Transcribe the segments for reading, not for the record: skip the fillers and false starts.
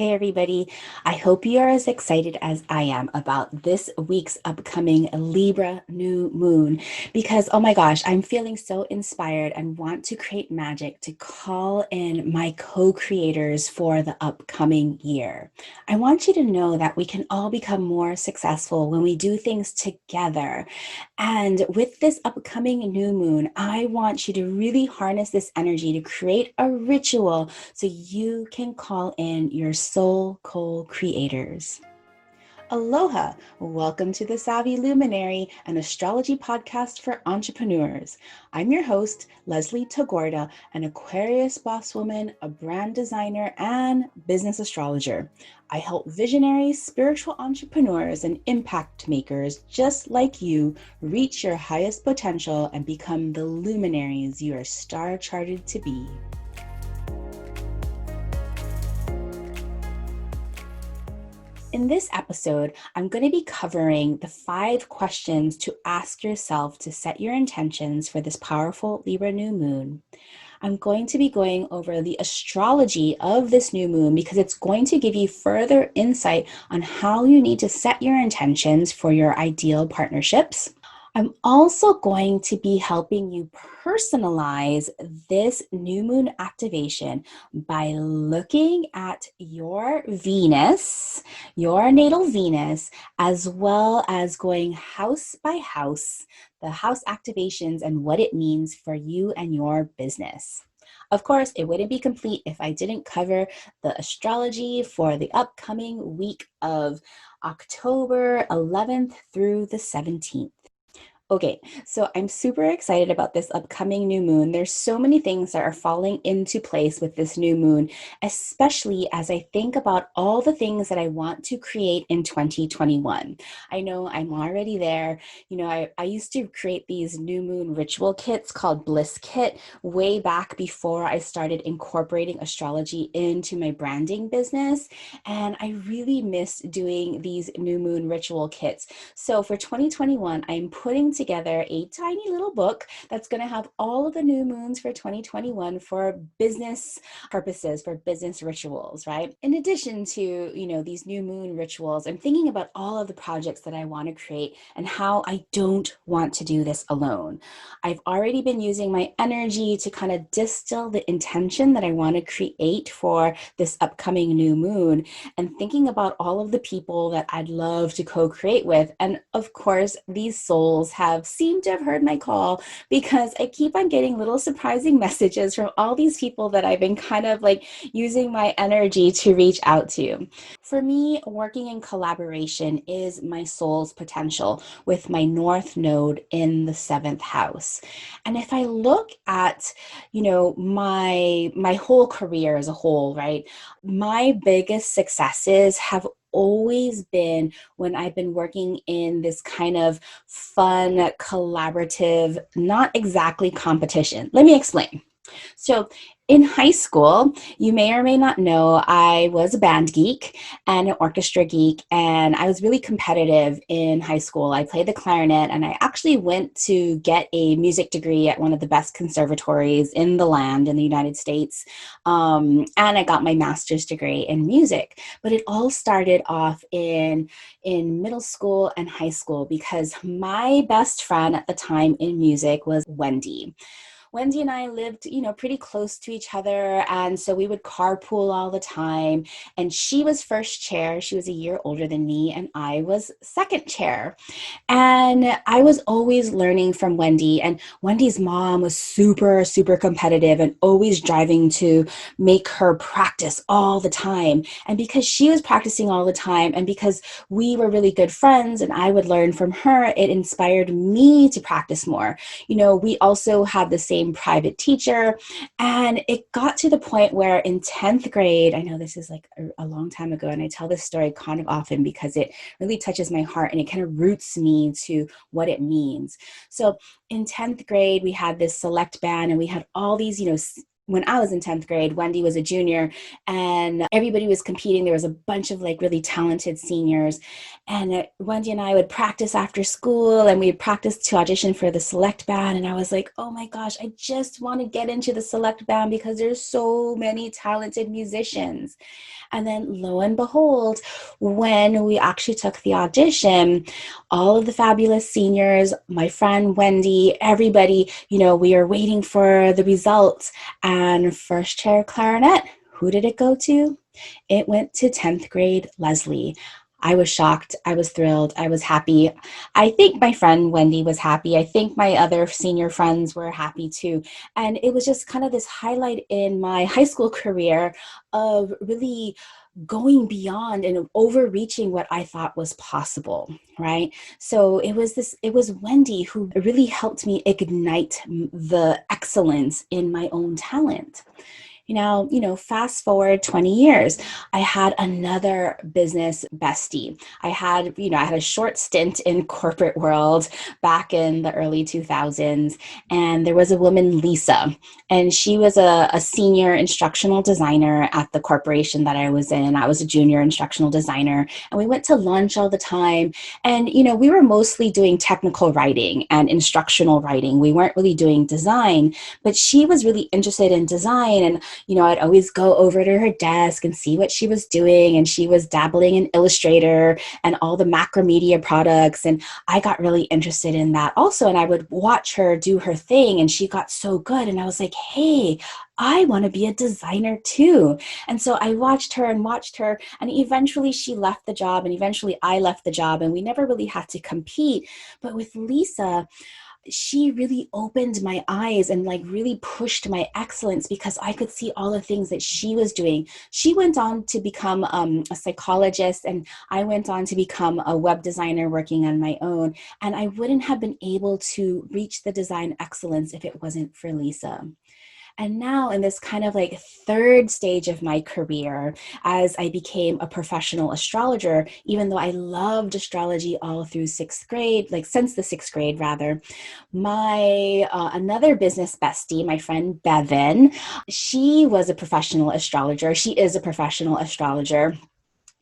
Hey everybody, I hope you are as excited as I am about this week's upcoming Libra New Moon because, oh my gosh, I'm feeling so inspired and want to create magic to call in my co-creators for the upcoming year. I want you to know that we can all become more successful when we do things together. And with this upcoming new moon, I want you to really harness this energy to create a ritual so you can call in your soul co-creators. Aloha! Welcome to the Savvy Luminary, an astrology podcast for entrepreneurs. I'm your host, Leslie Tagorda, an Aquarius boss woman, a brand designer, and business astrologer. I help visionary spiritual entrepreneurs and impact makers just like you reach your highest potential and become the luminaries you are star charted to be. In this episode, I'm going to be covering the 5 questions to ask yourself to set your intentions for this powerful Libra new moon. I'm going to be going over the astrology of this new moon because it's going to give you further insight on how you need to set your intentions for your ideal partnerships. I'm also going to be helping you personalize this new moon activation by looking at your Venus, your natal Venus, as well as going house by house, the house activations and what it means for you and your business. Of course, it wouldn't be complete if I didn't cover the astrology for the upcoming week of October 11th through the 17th. Okay, so I'm super excited about this upcoming new moon. There's so many things that are falling into place with this new moon, especially as I think about all the things that I want to create in 2021. I know I'm already there. I used to create these new moon ritual kits called Bliss Kit way back before I started incorporating astrology into my branding business. And I really miss doing these new moon ritual kits. So for 2021, I'm putting together a tiny little book that's going to have all of the new moons for 2021 for business purposes, for business rituals, right? In addition to, these new moon rituals, I'm thinking about all of the projects that I want to create and how I don't want to do this alone. I've already been using my energy to kind of distill the intention that I want to create for this upcoming new moon and thinking about all of the people that I'd love to co-create with. And of course, these souls have seemed to have heard my call because I keep on getting little surprising messages from all these people that I've been kind of like using my energy to reach out to. For me, working in collaboration is my soul's potential with my North Node in the 7th house. And if I look at, my whole career as a whole, right? My biggest successes have always been when I've been working in this kind of fun, collaborative, not exactly competition. Let me explain. So in high school, you may or may not know, I was a band geek and an orchestra geek, and I was really competitive in high school. I played the clarinet, and I actually went to get a music degree at one of the best conservatories in the land in the United States, and I got my master's degree in music. But it all started off in middle school and high school because my best friend at the time in music was Wendy. Wendy and I lived, pretty close to each other. And so we would carpool all the time. And she was first chair. She was a year older than me. And I was second chair. And I was always learning from Wendy. And Wendy's mom was super, super competitive and always driving to make her practice all the time. And because she was practicing all the time, and because we were really good friends and I would learn from her, it inspired me to practice more. We also had the same private teacher, and it got to the point where in 10th grade, I know this is like a long time ago, and I tell this story kind of often because it really touches my heart and it kind of roots me to what it means. So in 10th grade, we had this select band, and we had all these, when I was in 10th grade, Wendy was a junior and everybody was competing. There was a bunch of like really talented seniors. And Wendy and I would practice after school and we'd practice to audition for the select band. And I was like, oh my gosh, I just want to get into the select band because there's so many talented musicians. And then lo and behold, when we actually took the audition, all of the fabulous seniors, my friend Wendy, everybody, we are waiting for the results. And first chair clarinet, who did it go to? It went to 10th grade Leslie. I was shocked. I was thrilled. I was happy. I think my friend Wendy was happy. I think my other senior friends were happy too. And it was just kind of this highlight in my high school career of really going beyond and overreaching what I thought was possible, right? So it was Wendy who really helped me ignite the excellence in my own talent. Now, fast forward 20 years, I had another business bestie. I had a short stint in corporate world back in the early 2000s. And there was a woman, Lisa, and she was a senior instructional designer at the corporation that I was in. I was a junior instructional designer, and we went to lunch all the time. And, we were mostly doing technical writing and instructional writing. We weren't really doing design, but she was really interested in design. And I'd always go over to her desk and see what she was doing. And she was dabbling in Illustrator and all the Macromedia products. And I got really interested in that also. And I would watch her do her thing. And she got so good. And I was like, hey, I want to be a designer too. And so I watched her. And eventually she left the job. And eventually I left the job. And we never really had to compete. But with Lisa, she really opened my eyes and like really pushed my excellence because I could see all the things that she was doing. She went on to become a psychologist, and I went on to become a web designer working on my own. And I wouldn't have been able to reach the design excellence if it wasn't for Lisa. And now in this kind of like third stage of my career, as I became a professional astrologer, even though I loved astrology all through sixth grade, like since the sixth grade rather, my another business bestie, my friend Bevan, she was a professional astrologer. She is a professional astrologer.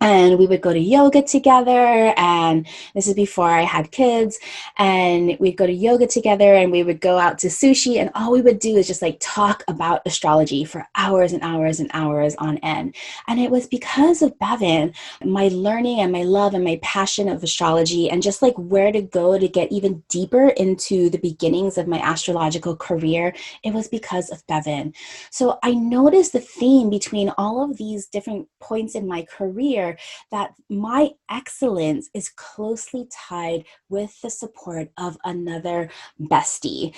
And we would go to yoga together. And this is before I had kids. And we'd go to yoga together and we would go out to sushi. And all we would do is just like talk about astrology for hours and hours and hours on end. And it was because of Bevan, my learning and my love and my passion of astrology and just like where to go to get even deeper into the beginnings of my astrological career. It was because of Bevan. So I noticed the theme between all of these different points in my career that my excellence is closely tied with the support of another bestie,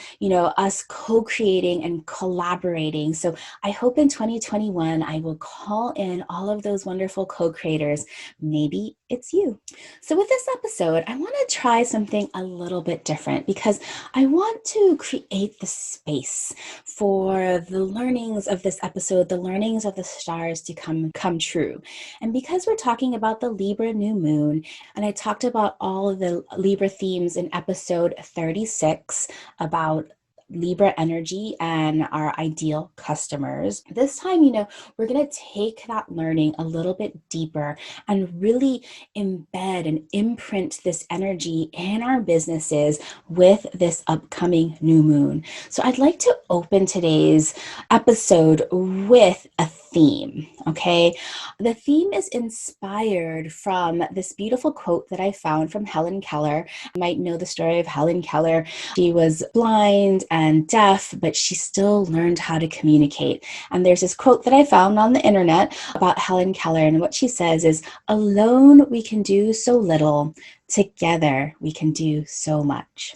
us co-creating and collaborating. So I hope in 2021, I will call in all of those wonderful co-creators. Maybe it's you. So with this episode, I want to try something a little bit different because I want to create the space for the learnings of this episode, the learnings of the stars to come true. And because we're talking about the Libra New Moon, and I talked about all of the Libra themes in episode 36 about Libra energy and our ideal customers. This time, we're going to take that learning a little bit deeper and really embed and imprint this energy in our businesses with this upcoming new moon. So I'd like to open today's episode with a theme, okay? The theme is inspired from this beautiful quote that I found from Helen Keller. You might know the story of Helen Keller. She was blind and deaf, but she still learned how to communicate. And there's this quote that I found on the internet about Helen Keller, and what she says is, "Alone we can do so little, together we can do so much."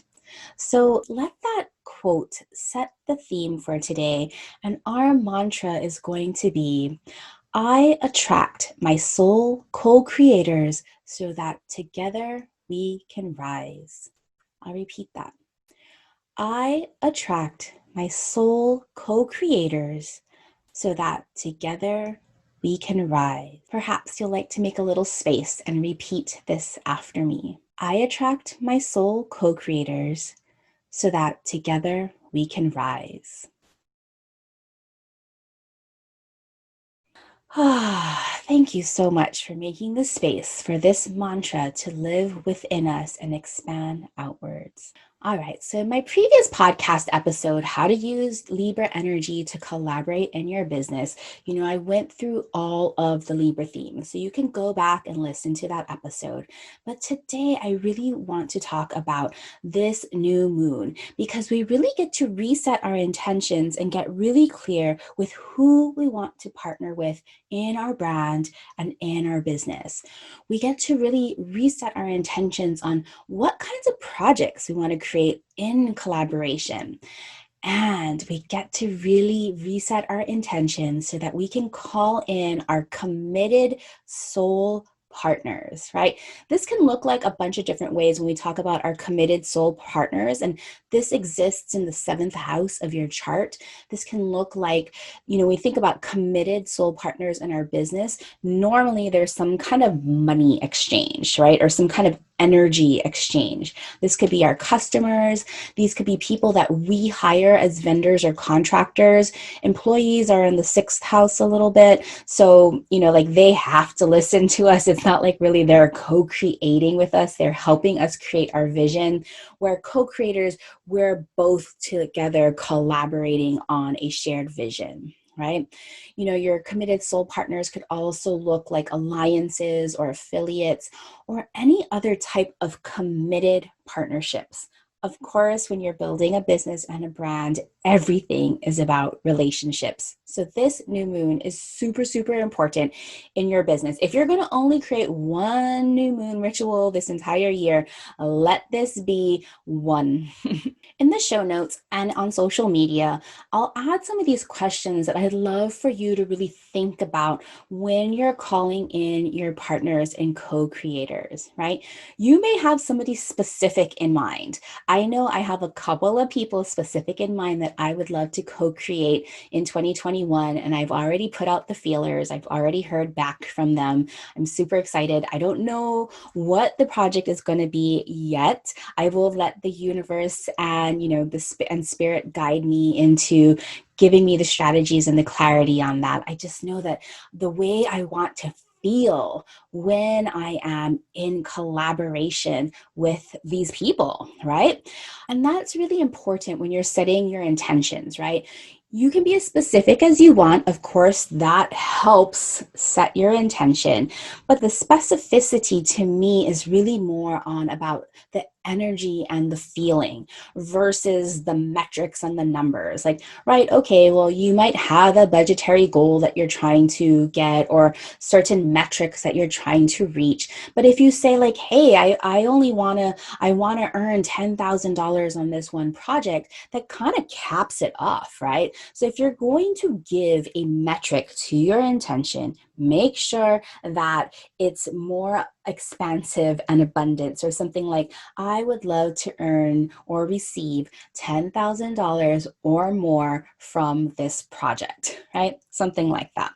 So let that quote set the theme for today. And our mantra is going to be, I attract my soul co-creators so that together we can rise. I'll repeat that. I attract my soul co-creators so that together we can rise. Perhaps you'll like to make a little space and repeat this after me. I attract my soul co-creators so that together we can rise. Thank you so much for making the space for this mantra to live within us and expand outwards. All right, so in my previous podcast episode, How to Use Libra Energy to Collaborate in Your Business, I went through all of the Libra themes. So you can go back and listen to that episode. But today, I really want to talk about this new moon because we really get to reset our intentions and get really clear with who we want to partner with in our brand and in our business. We get to really reset our intentions on what kinds of projects we want to create in collaboration. And we get to really reset our intentions so that we can call in our committed soul partners, right? This can look like a bunch of different ways when we talk about our committed soul partners. And this exists in the seventh house of your chart. This can look like, we think about committed soul partners in our business. Normally, there's some kind of money exchange, right? Or some kind of energy exchange. This could be our customers. These could be people that we hire as vendors or contractors. Employees are in the sixth house a little bit. So, like they have to listen to us. It's not like really they're co-creating with us. They're helping us create our vision. Where co-creators, we're both together collaborating on a shared vision. Right? Your committed soul partners could also look like alliances or affiliates or any other type of committed partnerships. Of course, when you're building a business and a brand, everything is about relationships. So this new moon is super, super important in your business. If you're going to only create one new moon ritual this entire year, let this be one. In the show notes and on social media, I'll add some of these questions that I'd love for you to really think about when you're calling in your partners and co-creators, right? You may have somebody specific in mind. I know I have a couple of people specific in mind that I would love to co-create in 2021, and I've already put out the feelers. I've already heard back from them. I'm super excited. I don't know what the project is going to be yet. I will let the universe and the spirit guide me into giving me the strategies and the clarity on that. I just know that the way I want to feel when I am in collaboration with these people, right? And that's really important when you're setting your intentions, right? You can be as specific as you want. Of course, that helps set your intention. But the specificity to me is really more on about the energy and the feeling versus the metrics and the numbers. Like, right, okay, well, you might have a budgetary goal that you're trying to get or certain metrics that you're trying to reach. But if you say like, hey, I want to earn $10,000 on this one project, that kind of caps it off, right? So if you're going to give a metric to your intention, make sure that it's more expansive and abundant. So something like, I would love to earn or receive $10,000 or more from this project, right? Something like that.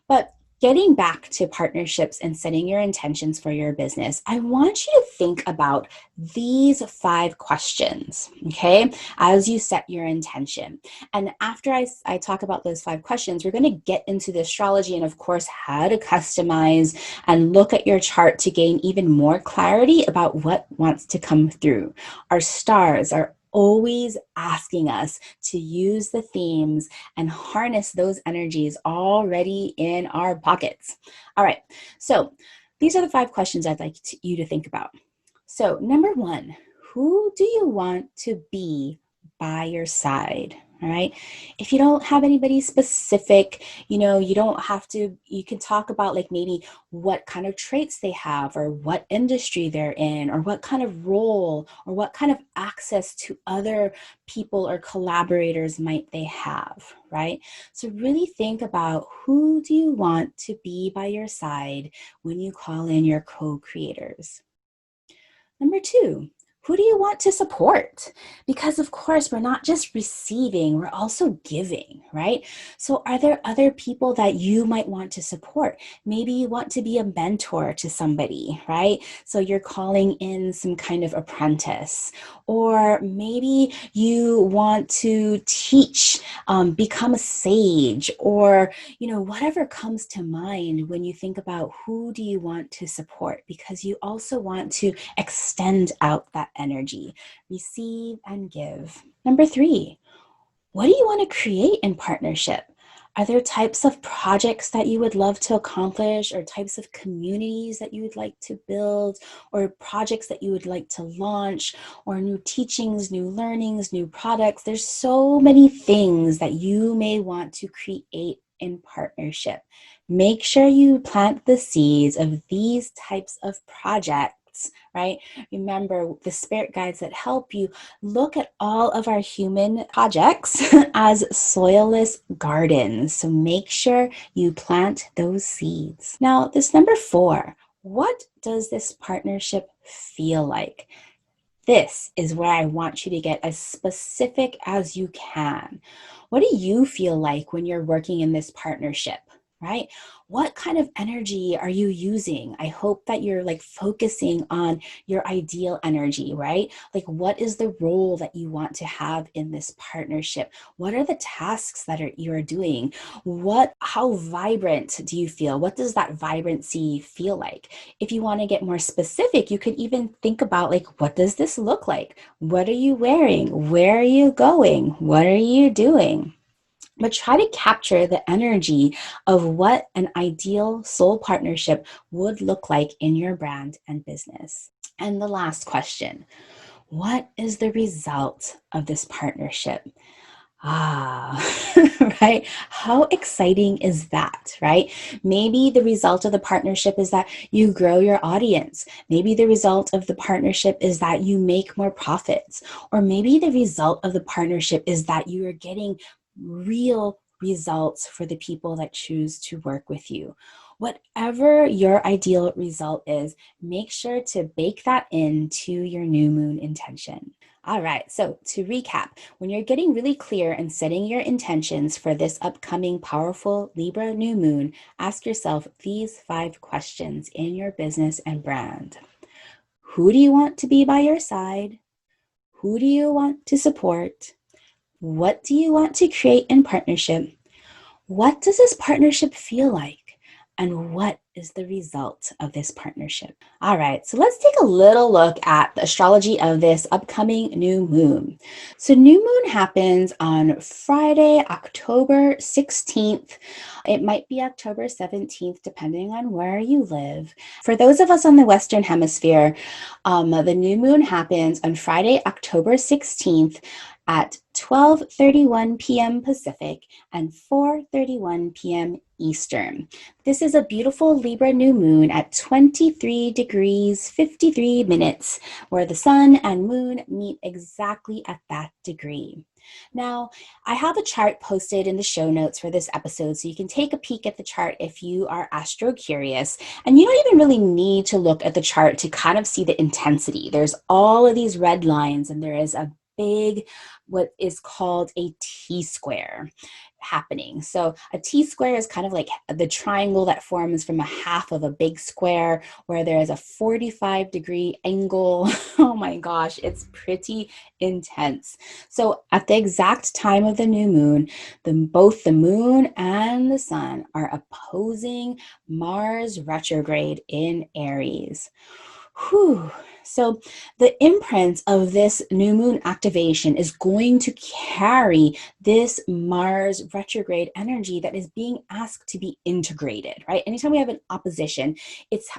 But getting back to partnerships and setting your intentions for your business, I want you to think about these 5 questions, okay, as you set your intention. And after I talk about those 5 questions, we're going to get into the astrology and, of course, how to customize and look at your chart to gain even more clarity about what wants to come through. Our stars are always asking us to use the themes and harness those energies already in our pockets. All right, so these are the 5 questions I'd like you to think about. So number 1, who do you want to be by your side? All right. If you don't have anybody specific, you don't have to, you can talk about like maybe what kind of traits they have or what industry they're in or what kind of role or what kind of access to other people or collaborators might they have, right? So really think about who do you want to be by your side when you call in your co-creators. Number 2, Who do you want to support? Because of course, we're not just receiving, we're also giving, right? So are there other people that you might want to support? Maybe you want to be a mentor to somebody, right? So you're calling in some kind of apprentice, or maybe you want to teach, become a sage, or, whatever comes to mind when you think about who do you want to support, because you also want to extend out that energy, receive and give. Number 3, what do you want to create in partnership? Are there types of projects that you would love to accomplish, or types of communities that you would like to build, or projects that you would like to launch, or new teachings, new learnings, new products? There's so many things that you may want to create in partnership. Make sure you plant the seeds of these types of projects, right? Remember, the spirit guides that help you look at all of our human projects as soilless gardens. So make sure you plant those seeds. Now, this number 4, what does this partnership feel like? This is where I want you to get as specific as you can. What do you feel like when you're working in this partnership, right? What kind of energy are you using? I hope that you're focusing on your ideal energy, right? What is the role that you want to have in this partnership? What are the tasks that you're doing? How vibrant do you feel? What does that vibrancy feel like? If you want to get more specific, you could even think about what does this look like? What are you wearing? Where are you going? What are you doing? But try to capture the energy of what an ideal soul partnership would look like in your brand and business. And the last question, what is the result of this partnership? Right? How exciting is that, right? Maybe the result of the partnership is that you grow your audience. Maybe the result of the partnership is that you make more profits. Or maybe the result of the partnership is that you are getting real results for the people that choose to work with you. Whatever your ideal result is, make sure to bake that into your new moon intention. All right, so to recap, when you're getting really clear and setting your intentions for this upcoming powerful Libra new moon, ask yourself these 5 questions in your business and brand. Who do you want to be by your side? Who do you want to support? What do you want to create in partnership? What does this partnership feel like? And what is the result of this partnership? All right, so let's take a little look at the astrology of this upcoming new moon. So new moon happens on Friday, October 16th. It might be October 17th, depending on where you live. For those of us on the Western Hemisphere, the new moon happens on Friday, October 16th at 12:31 p.m. Pacific and 4:31 p.m. Eastern. This is a beautiful Libra new moon at 23 degrees 53 minutes, where the sun and moon meet exactly at that degree. Now, I have a chart posted in the show notes for this episode, so you can take a peek at the chart if you are astro curious. And you don't even really need to look at the chart to kind of see the intensity. There's all of these red lines, and there is a big, what is called a T-square happening. So a T-square is kind of like the triangle that forms from a half of a big square, where there is a 45-degree angle. Oh my gosh, it's pretty intense. So at the exact time of the new moon, both the moon and the sun are opposing Mars retrograde in Aries. Whew. So the imprint of this new moon activation is going to carry this Mars retrograde energy that is being asked to be integrated, right? Anytime we have an opposition,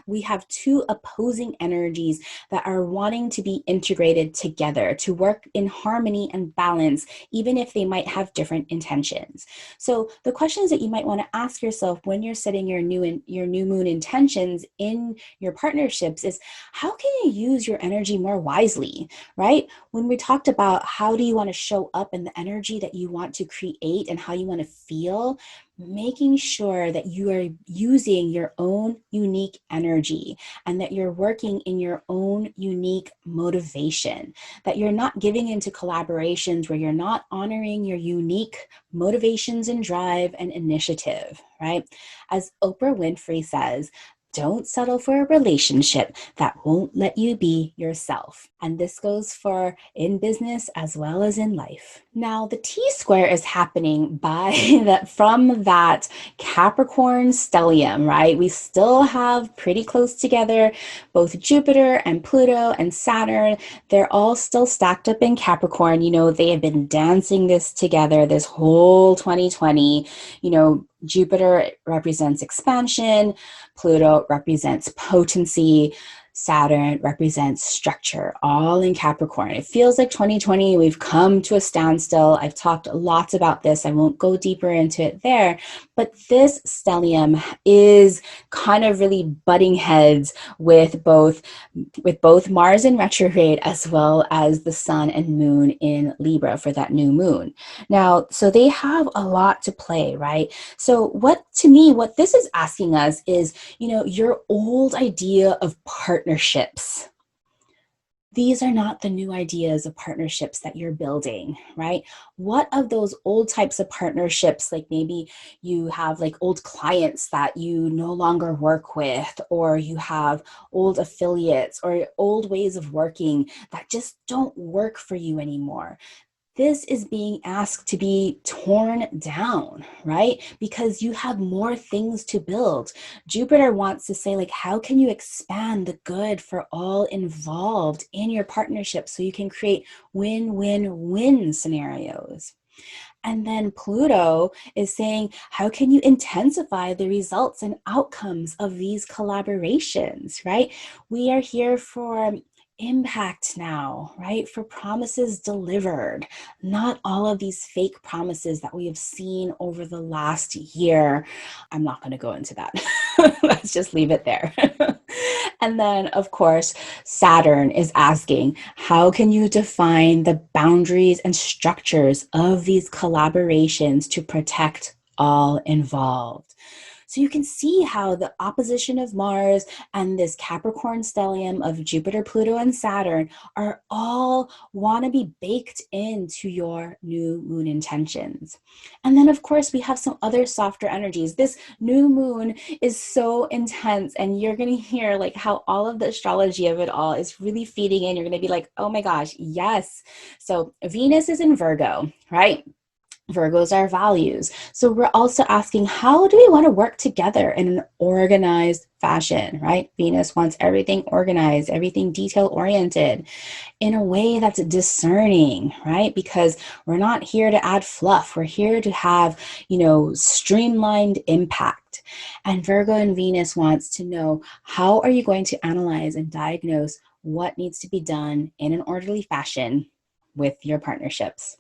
we have 2 opposing energies that are wanting to be integrated together to work in harmony and balance, even if they might have different intentions. So the questions that you might want to ask yourself when you're setting your new moon intentions in your partnerships is, how can you use use your energy more wisely, right? When we talked about how do you want to show up and the energy that you want to create and how you want to feel, making sure that you are using your own unique energy and that you're working in your own unique motivation, that you're not giving into collaborations where you're not honoring your unique motivations and drive and initiative, right? As Oprah Winfrey says, don't settle for a relationship that won't let you be yourself. And this goes for in business as well as in life. Now, the T-square is happening from that Capricorn stellium, right? We still have pretty close together both Jupiter and Pluto and Saturn. They're all still stacked up in Capricorn. They have been dancing this together this whole 2020. Jupiter represents expansion, Pluto represents potency, Saturn represents structure, all in Capricorn. It feels like 2020, we've come to a standstill. I've talked lots about this. I won't go deeper into it there, but this stellium is kind of really butting heads with both Mars in retrograde as well as the Sun and Moon in Libra for that new moon. Now, so they have a lot to play, right? So what this is asking us is, your old idea of partnerships. These are not the new ideas of partnerships that you're building, right? What of those old types of partnerships, like maybe you have like old clients that you no longer work with, or you have old affiliates or old ways of working that just don't work for you anymore? This is being asked to be torn down, right? Because you have more things to build. Jupiter wants to say, like, how can you expand the good for all involved in your partnership so you can create win-win-win scenarios? And then Pluto is saying, how can you intensify the results and outcomes of these collaborations, right? We are here for impact now, right? For promises delivered, not all of these fake promises that we have seen over the last year. I'm not going to go into that. Let's just leave it there. And then, of course, Saturn is asking, how can you define the boundaries and structures of these collaborations to protect all involved? So you can see how the opposition of Mars and this Capricorn stellium of Jupiter, Pluto, and Saturn are all want to be baked into your new moon intentions. And then, of course, we have some other softer energies. This new moon is so intense, and you're going to hear like how all of the astrology of it all is really feeding in. You're going to be like, oh my gosh, yes. So Venus is in Virgo, right? Virgos are values. So we're also asking, how do we want to work together in an organized fashion, right? Venus wants everything organized, everything detail oriented in a way that's discerning, right? Because we're not here to add fluff. We're here to have, streamlined impact. And Virgo and Venus wants to know, how are you going to analyze and diagnose what needs to be done in an orderly fashion with your partnerships?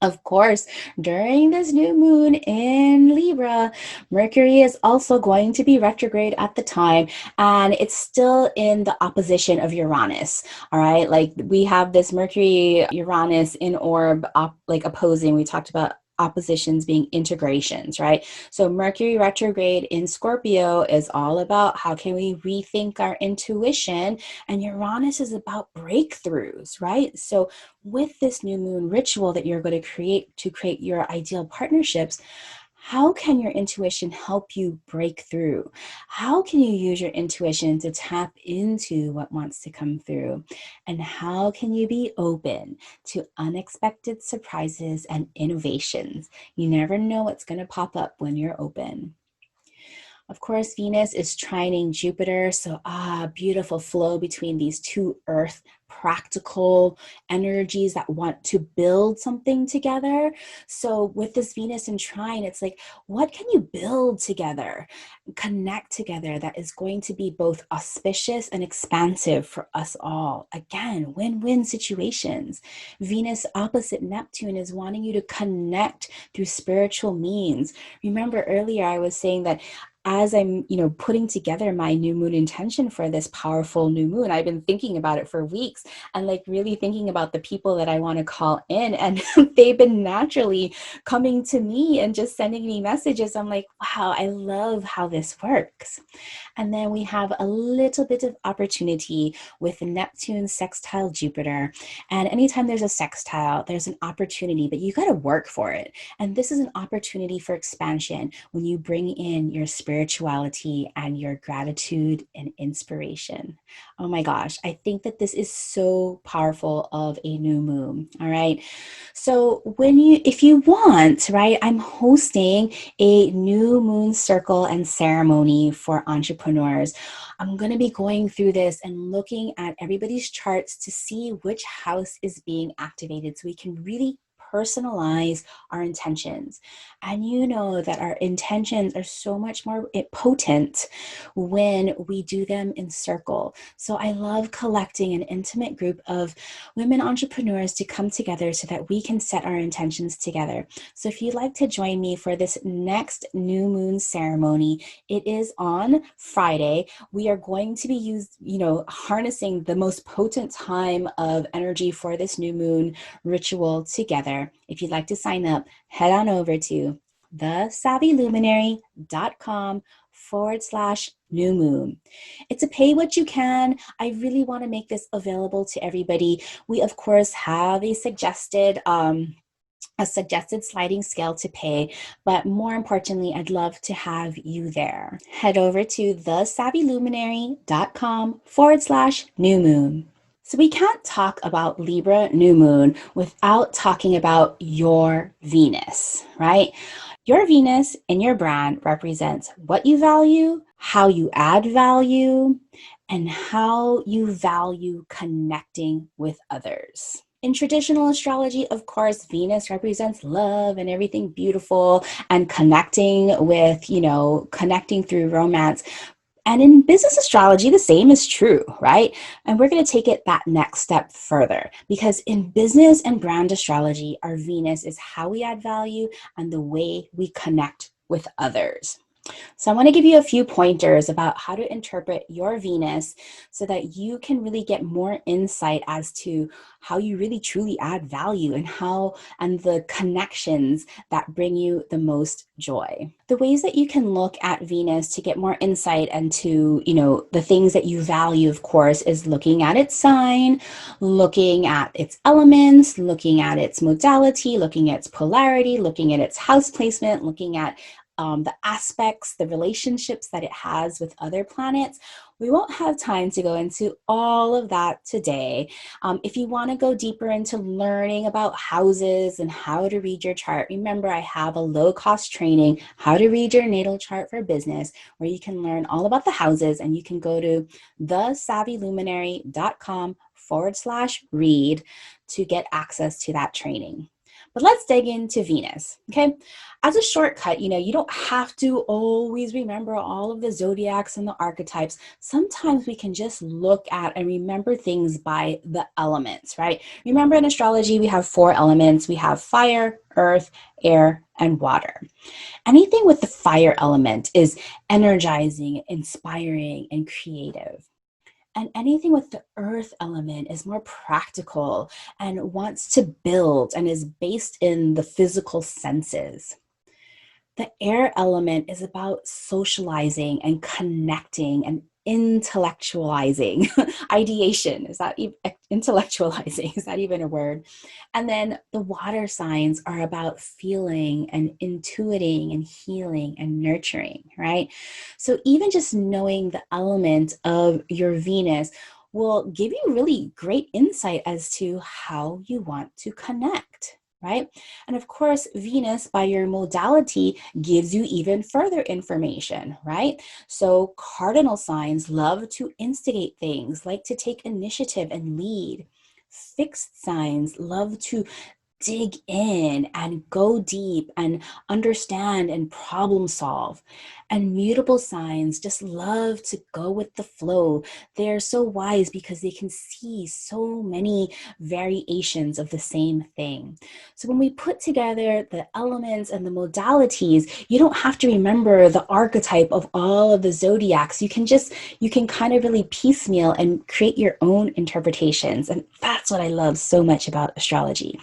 Of course, during this new moon in Libra, Mercury is also going to be retrograde at the time, and it's still in the opposition of Uranus. All right, like we have this Mercury Uranus in orb opposing. We talked about oppositions being integrations, right? So Mercury retrograde in Scorpio is all about how can we rethink our intuition, and Uranus is about breakthroughs, right? So with this new moon ritual that you're going to create your ideal partnerships, how can your intuition help you break through? How can you use your intuition to tap into what wants to come through? And how can you be open to unexpected surprises and innovations? You never know what's going to pop up when you're open. Of course, Venus is trining Jupiter, so beautiful flow between these two earth practical energies that want to build something together. So with this Venus in trine, it's like, what can you build together, connect together that is going to be both auspicious and expansive for us all? Again, win-win situations. Venus opposite Neptune is wanting you to connect through spiritual means. Remember earlier I was saying that as I'm, putting together my new moon intention for this powerful new moon, I've been thinking about it for weeks and like really thinking about the people that I want to call in. And they've been naturally coming to me and just sending me messages. I'm like, wow, I love how this works. And then we have a little bit of opportunity with Neptune sextile Jupiter. And anytime there's a sextile, there's an opportunity, but you got to work for it. And this is an opportunity for expansion when you bring in your spirituality and your gratitude and inspiration. Oh my gosh, I think that this is so powerful of a new moon. All right. So if you want, right, I'm hosting a new moon circle and ceremony for entrepreneurs. I'm going to be going through this and looking at everybody's charts to see which house is being activated so we can really personalize our intentions. And you know that our intentions are so much more potent when we do them in circle. So I love collecting an intimate group of women entrepreneurs to come together so that we can set our intentions together. So if you'd like to join me for this next new moon ceremony, it is on Friday. We are going to be harnessing the most potent time of energy for this new moon ritual together. If you'd like to sign up, head on over to thesavvyluminary.com/new moon. It's a pay what you can. I really want to make this available to everybody. We, of course, have a suggested sliding scale to pay, but more importantly, I'd love to have you there. Head over to thesavvyluminary.com/new moon. So we can't talk about Libra New Moon without talking about your Venus, right? Your Venus in your brand represents what you value, how you add value, and how you value connecting with others. In traditional astrology, of course, Venus represents love and everything beautiful and connecting through romance. And in business astrology, the same is true, right? And we're going to take it that next step further because in business and brand astrology, our Venus is how we add value and the way we connect with others. So I want to give you a few pointers about how to interpret your Venus so that you can really get more insight as to how you really truly add value and the connections that bring you the most joy. The ways that you can look at Venus to get more insight into, the things that you value, of course, is looking at its sign, looking at its elements, looking at its modality, looking at its polarity, looking at its house placement, looking at the aspects, the relationships that it has with other planets. We won't have time to go into all of that today. If you want to go deeper into learning about houses and how to read your chart, remember I have a low-cost training, How to Read Your Natal Chart for Business, where you can learn all about the houses, and you can go to thesavvyluminary.com/read to get access to that training. But let's dig into Venus, okay? As a shortcut, you don't have to always remember all of the zodiacs and the archetypes. Sometimes we can just look at and remember things by the elements, right? Remember in astrology, we have 4 elements. We have fire, earth, air, and water. Anything with the fire element is energizing, inspiring, and creative. And anything with the earth element is more practical and wants to build and is based in the physical senses. The air element is about socializing and connecting and intellectualizing. Ideation, is that intellectualizing? Is that even a word? And then the water signs are about feeling and intuiting and healing and nurturing, right? So even just knowing the element of your Venus will give you really great insight as to how you want to connect. Right? And of course, Venus by your modality gives you even further information, right? So cardinal signs love to instigate things, like to take initiative and lead. Fixed signs love to dig in and go deep and understand and problem solve. And mutable signs just love to go with the flow. They're so wise because they can see so many variations of the same thing. So when we put together the elements and the modalities, you don't have to remember the archetype of all of the zodiacs. You can kind of really piecemeal and create your own interpretations. And that's what I love so much about astrology.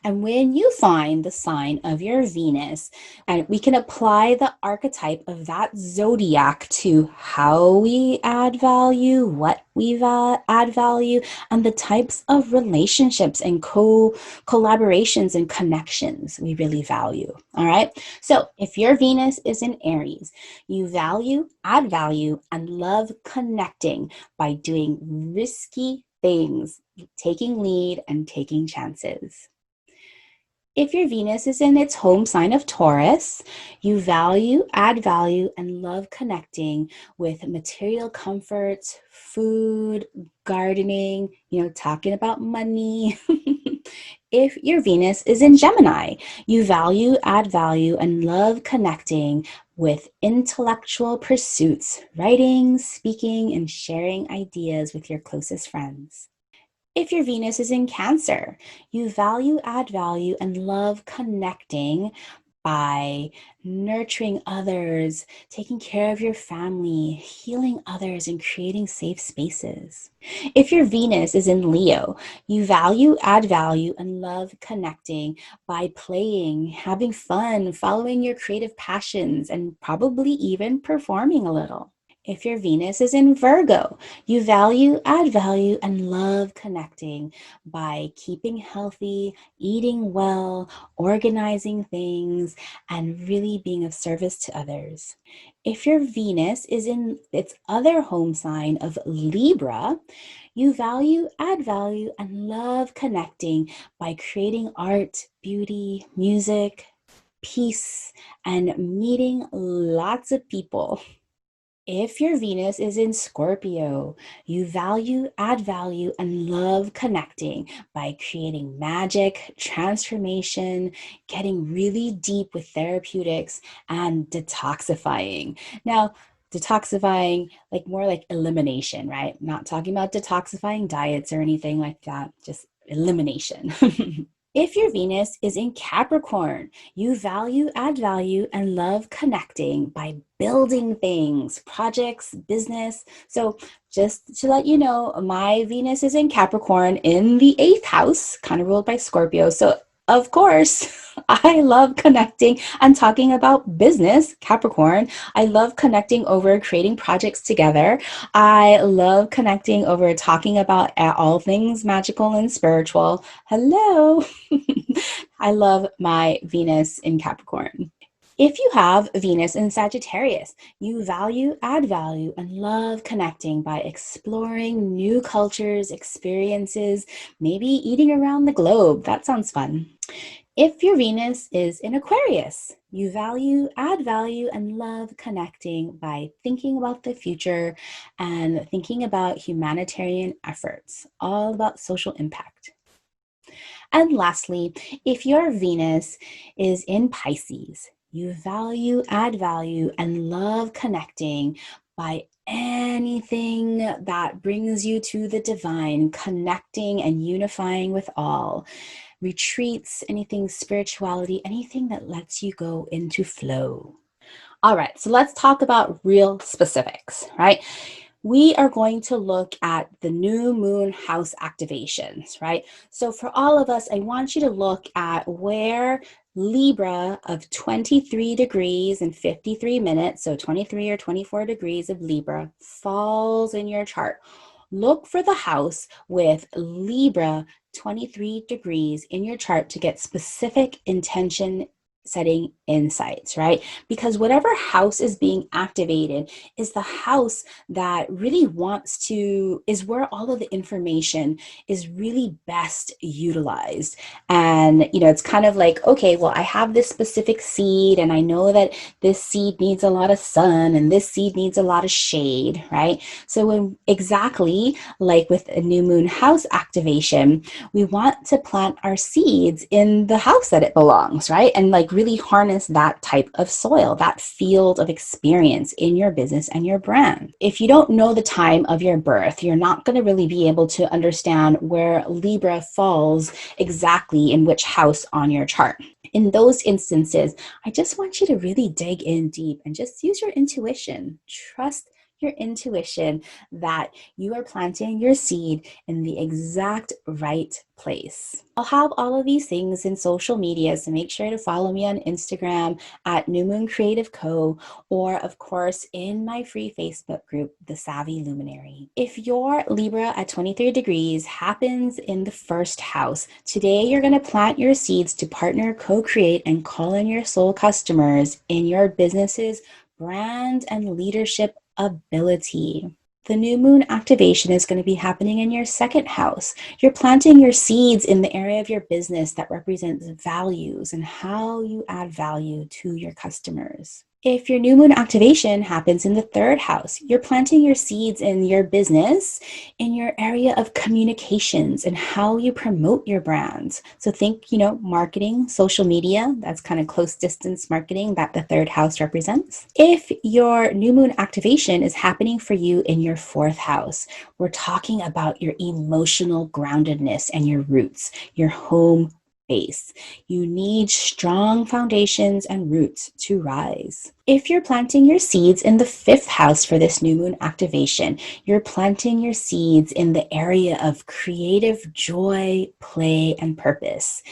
And when you find the sign of your Venus, and we can apply the archetype of that zodiac to how we add value, what we add value, and the types of relationships and collaborations and connections we really value. All right. So if your Venus is in Aries, you value, add value, and love connecting by doing risky things, taking lead, and taking chances. If your Venus is in its home sign of Taurus, you value, add value, and love connecting with material comforts, food, gardening, talking about money. If your Venus is in Gemini, you value, add value, and love connecting with intellectual pursuits, writing, speaking, and sharing ideas with your closest friends. If your Venus is in Cancer, you value, add value, and love connecting by nurturing others, taking care of your family, healing others, and creating safe spaces. If your Venus is in Leo, you value, add value, and love connecting by playing, having fun, following your creative passions, and probably even performing a little. If your Venus is in Virgo, you value, add value, and love connecting by keeping healthy, eating well, organizing things, and really being of service to others. If your Venus is in its other home sign of Libra, you value, add value, and love connecting by creating art, beauty, music, peace, and meeting lots of people. If your Venus is in Scorpio, you value, add value, and love connecting by creating magic, transformation, getting really deep with therapeutics, and detoxifying. Now, detoxifying, like more like elimination, right? Not talking about detoxifying diets or anything like that, just elimination. If your Venus is in Capricorn, you value, add value, and love connecting by building things, projects, business. So just to let you know, my Venus is in Capricorn in the 8th house, kind of ruled by Scorpio. So of course, I love connecting and talking about business, Capricorn. I love connecting over creating projects together. I love connecting over talking about all things magical and spiritual. Hello. I love my Venus in Capricorn. If you have Venus in Sagittarius, you value, add value, and love connecting by exploring new cultures, experiences, maybe eating around the globe. That sounds fun. If your Venus is in Aquarius, you value, add value, and love connecting by thinking about the future and thinking about humanitarian efforts, all about social impact. And lastly, if your Venus is in Pisces, you value, add value, and love connecting by anything that brings you to the divine, connecting and unifying with all. Retreats, anything spirituality, anything that lets you go into flow. All right, so let's talk about real specifics, right? We are going to look at the new moon house activations, right? So for all of us, I want you to look at where Libra of 23 degrees and 53 minutes, so 23 or 24 degrees of Libra, falls in your chart. Look for the house with Libra 23 degrees in your chart to get specific intention setting insights, right? Because whatever house is being activated is the house that really is where all of the information is really best utilized. And, it's kind of like, okay, well, I have this specific seed and I know that this seed needs a lot of sun and this seed needs a lot of shade, right? So exactly like with a new moon house activation, we want to plant our seeds in the house that it belongs, right? And like really harness that type of soil, that field of experience in your business and your brand. If you don't know the time of your birth, you're not going to really be able to understand where Libra falls exactly in which house on your chart. In those instances, I just want you to really dig in deep and just use your intuition. Trust your intuition that you are planting your seed in the exact right place. I'll have all of these things in social media, so make sure to follow me on Instagram at New Moon Creative Co. or of course in my free Facebook group, The Savvy Luminary. If your Libra at 23 degrees happens in the first house, today you're going to plant your seeds to partner, co-create, and call in your soul customers in your business's brand and leadership ability. The new moon activation is going to be happening in your second house. You're planting your seeds in the area of your business that represents values and how you add value to your customers. If your new moon activation happens in the third house, you're planting your seeds in your business, in your area of communications and how you promote your brands. So think, marketing, social media, that's kind of close distance marketing that the third house represents. If your new moon activation is happening for you in your fourth house, we're talking about your emotional groundedness and your roots, your home base. You need strong foundations and roots to rise. If you're planting your seeds in the fifth house for this new moon activation, you're planting your seeds in the area of creative joy, play, and purpose.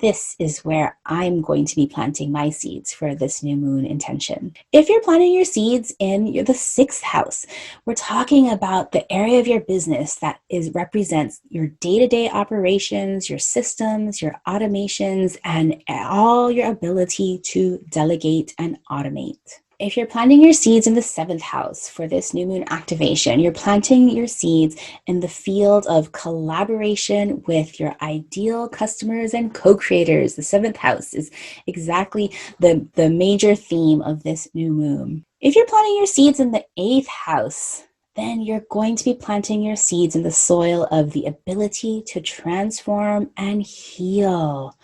This is where I'm going to be planting my seeds for this new moon intention. If you're planting your seeds in the sixth house, we're talking about the area of your business that represents your day-to-day operations, your systems, your automations, and all your ability to delegate and automate. If you're planting your seeds in the seventh house for this new moon activation, you're planting your seeds in the field of collaboration with your ideal customers and co-creators. The seventh house is exactly the major theme of this new moon. If you're planting your seeds in the eighth house, then you're going to be planting your seeds in the soil of the ability to transform and heal.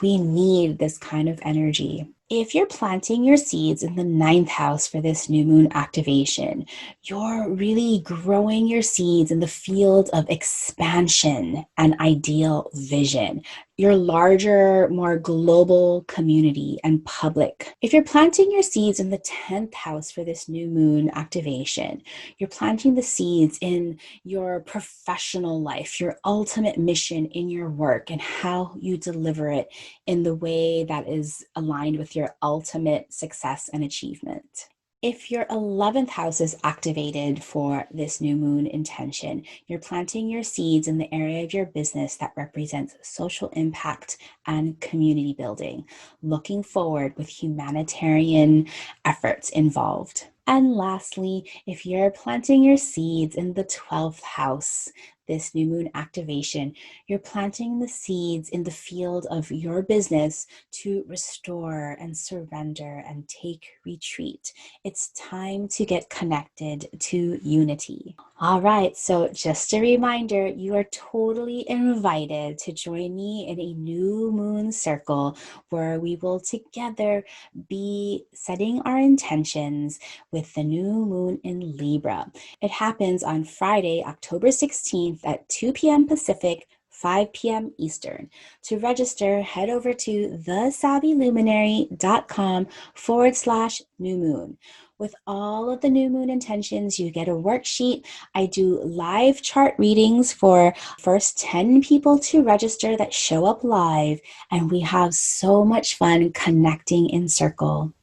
We need this kind of energy. If you're planting your seeds in the ninth house for this new moon activation, you're really growing your seeds in the field of expansion and ideal vision, your larger, more global community and public. If you're planting your seeds in the 10th house for this new moon activation, you're planting the seeds in your professional life, your ultimate mission in your work and how you deliver it in the way that is aligned with your ultimate success and achievement. If your 11th house is activated for this new moon intention, you're planting your seeds in the area of your business that represents social impact and community building, looking forward with humanitarian efforts involved. And lastly, if you're planting your seeds in the 12th house, this new moon activation, you're planting the seeds in the field of your business to restore and surrender and take retreat. It's time to get connected to unity. All right, so just a reminder, you are totally invited to join me in a new moon circle where we will together be setting our intentions with the new moon in Libra. It happens on Friday, October 16th at 2 p.m. Pacific, 5 p.m. Eastern. To register, head over to thesavvyluminary.com/new moon. With all of the new moon intentions, you get a worksheet. I do live chart readings for first 10 people to register that show up live, and we have so much fun connecting in circle.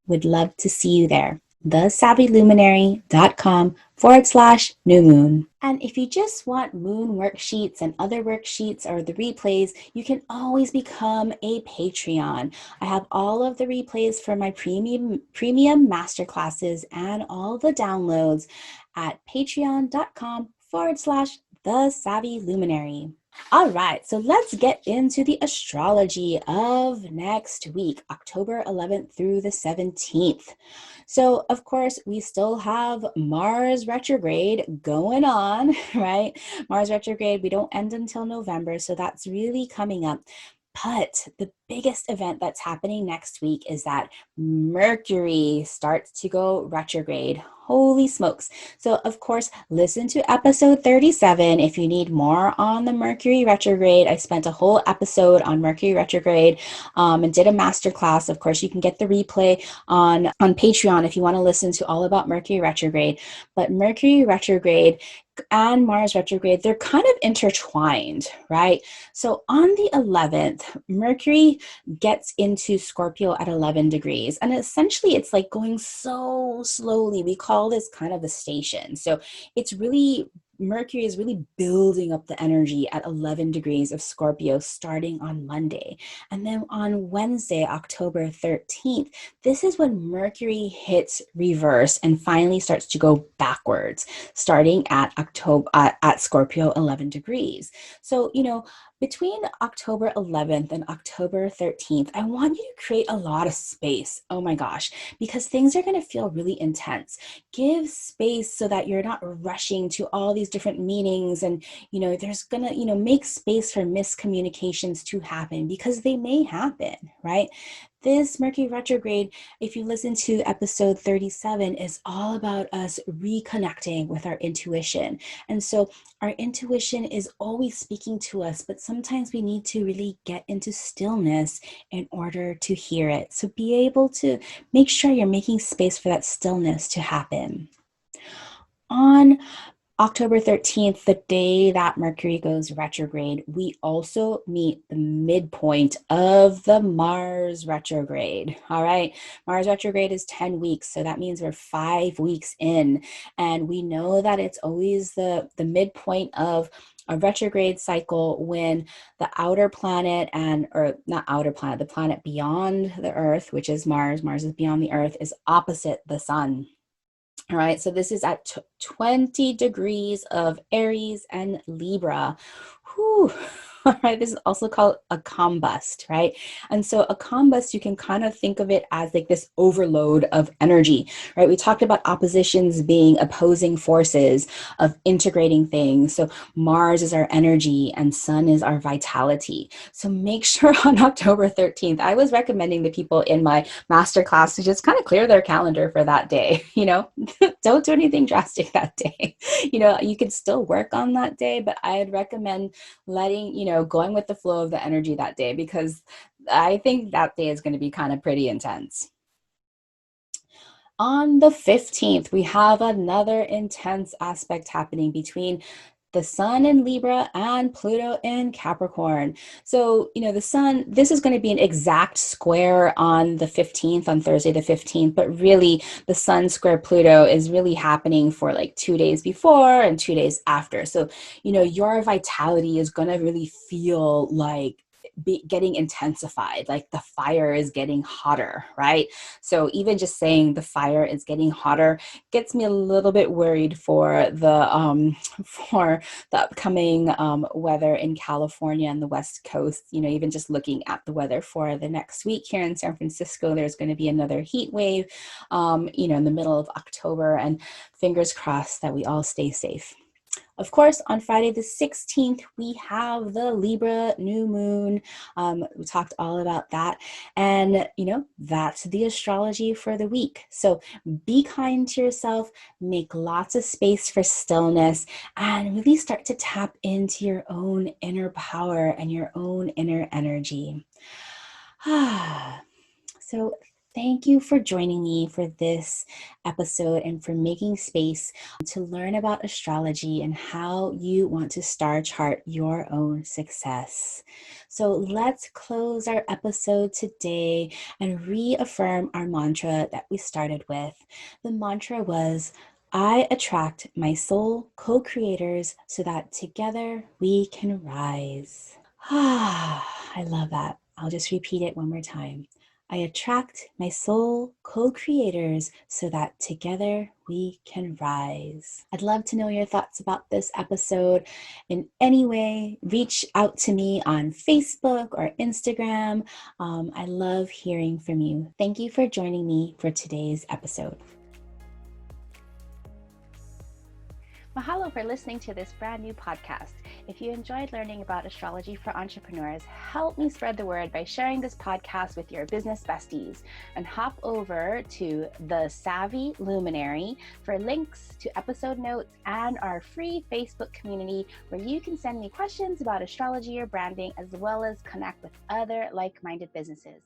Would love to see you there. thesavvyluminary.com/new moon. And if you just want moon worksheets and other worksheets or the replays, you can always become a Patreon. I have all of the replays for my premium masterclasses and all the downloads at patreon.com/thesavvyluminary. All right, so let's get into the astrology of next week, October 11th through the 17th. So, of course, we still have Mars retrograde going on, right? Mars retrograde, we don't end until November, so that's really coming up. But the biggest event that's happening next week is that Mercury starts to go retrograde. Holy smokes. So, of course, listen to episode 37 if you need more on the Mercury retrograde. I spent a whole episode on Mercury retrograde and did a masterclass. Of course, you can get the replay on Patreon if you want to listen to all about Mercury retrograde. But Mercury retrograde and Mars retrograde, they're kind of intertwined, right? So on the 11th, Mercury gets into Scorpio at 11 degrees. And essentially, it's like going so slowly. We call this kind of the station. So it's really Mercury is really building up the energy at 11 degrees of Scorpio starting on Monday. And then on Wednesday, October 13th, this is when Mercury hits reverse and finally starts to go backwards, starting at Scorpio 11 degrees. So, between October 11th and October 13th, I want you to create a lot of space. Oh my gosh, because things are going to feel really intense. Give space so that you're not rushing to all these different meetings and, there's going to, make space for miscommunications to happen because they may happen, right? This Mercury retrograde, if you listen to episode 37, is all about us reconnecting with our intuition. And so our intuition is always speaking to us, but sometimes we need to really get into stillness in order to hear it. So be able to make sure you're making space for that stillness to happen. On October 13th, the day that Mercury goes retrograde, we also meet the midpoint of the Mars retrograde. All right. Mars retrograde is 10 weeks. So that means we're 5 weeks in. And we know that it's always the midpoint of a retrograde cycle when the outer planet or not outer planet, the planet beyond the Earth, which is Mars is beyond the Earth, is opposite the sun. All right, so this is at 20 degrees of Aries and Libra. Whew. All right, this is also called a combust, right? And so a combust, you can kind of think of it as like this overload of energy, right? We talked about oppositions being opposing forces of integrating things. So Mars is our energy and Sun is our vitality. So make sure on October 13th, I was recommending the people in my masterclass to just kind of clear their calendar for that day, don't do anything drastic that day. You could still work on that day, but I'd recommend going with the flow of the energy that day, because I think that day is going to be kind of pretty intense. On the 15th, we have another intense aspect happening between the Sun in Libra and Pluto in Capricorn. So, the Sun, this is going to be an exact square on the 15th, on Thursday the 15th, but really the Sun square Pluto is really happening for like 2 days before and 2 days after. So, your vitality is going to really feel like getting intensified, like the fire is getting hotter, right? So even just saying the fire is getting hotter gets me a little bit worried for the upcoming weather in California and the West Coast. Even just looking at the weather for the next week here in San Francisco, there's going to be another heat wave, in the middle of October, and fingers crossed that we all stay safe. Of course, on Friday the 16th, we have the Libra New Moon. We talked all about that. And, that's the astrology for the week. So be kind to yourself, make lots of space for stillness, and really start to tap into your own inner power and your own inner energy. So Thank you for joining me for this episode and for making space to learn about astrology and how you want to star chart your own success. So let's close our episode today and reaffirm our mantra that we started with. The mantra was, I attract my soul co-creators so that together we can rise. I love that. I'll just repeat it one more time. I attract my soul co-creators so that together we can rise. I'd love to know your thoughts about this episode. In any way, reach out to me on Facebook or Instagram. I love hearing from you. Thank you for joining me for today's episode. Mahalo for listening to this brand new podcast. If you enjoyed learning about astrology for entrepreneurs, help me spread the word by sharing this podcast with your business besties, and hop over to the Savvy Luminary for links to episode notes and our free Facebook community where you can send me questions about astrology or branding, as well as connect with other like-minded businesses.